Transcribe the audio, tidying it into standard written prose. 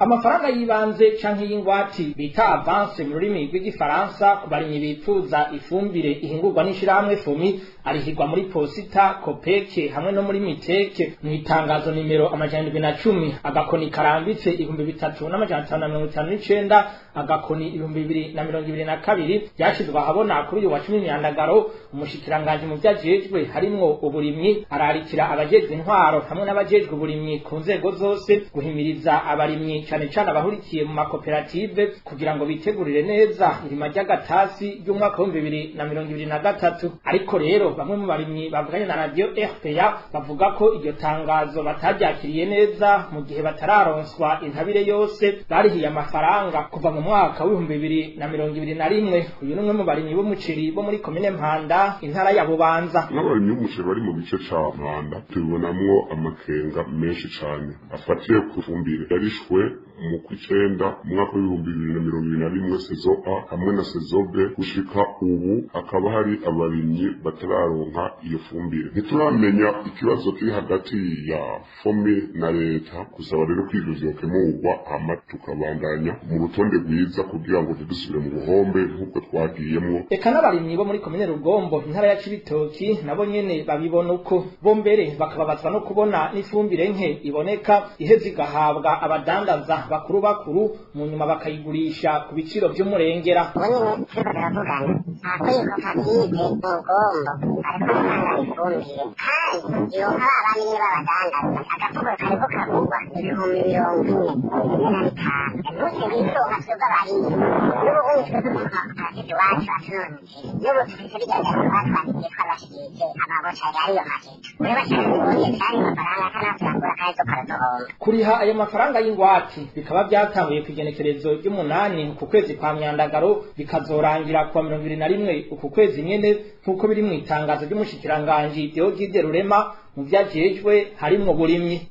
Amafaranga yibanze canke y'ingwati bita avance mu rurimi rw'igifaransa ku barimyi bipfuza ifumbire ihingurwa n'ishirahamwe FOMI arihirwa muri posita kopeke hamwe no muri miteke mu itangazo nimero 710 agakoni karambitse 3559 agakoni 2022 yashizwe ahabona kuri uyu wa 10 myandagaro umushikiranganje mu vyajejwe harimwo uburimyi ararikira abajejwe intwaro hamwe n'abajejwe uburimyi ku nzego zose guhimiriza abarimyi cyane cyane abahurikiye mu makoperative kugira ngo bitegurire neza irima ry'agatasi ry'umwaka wa 2023 ariko rero bamwe mu barimyi bavuganye na radio RPA bavuga ko iryo tangazo bataryakiriye neza mu gihe batararonswa intabire yose barihiye amafaranga kuva mu mwaka wa 2021 uyu numwe mu barimyi b'umuceri bo muri komine Mpanda intara ya Bubanza n'abarimyi b'umuceri bari mu bice ca Mpanda tubonamwo amakenga menshi cyane afatiye ku fumbire yarishwe mu kwicenda mwaka wa 2021 sezo A hamwe na sezo B gushika ubu hakaba hari abarimyi batararonka iyo fumbire ntituramenya ikibazo kiri hagati ya FOMI na leta kusaba rero kwizuzokemurwa hama tukabandanya mu rutonde rwiza kugira ngo tudusubire mu buhombe nk'uko twagiyemwo. Eka n'abarimyi bo muri komine Rugombo intara ya Cibitoki nabo nyene babibona uko bo mbere bakababazwa no kubona n'ifumbire nke iboneka iheze igahabwa abadandaza bakuru mu nyuma bakayigurisha ku biciro by'umurengera. Kuriha ayo mafaranga y'ingwati bikaba byatanguye kwigenekerezo ry'umunani ku kwezi kwa myandagaro bikazorangira kwa 2021 uku kwezi nyene nkuko biri mu itangazo ry'umushikiranganje Deogide Rurema mu vyajejwe harimwo burimyi.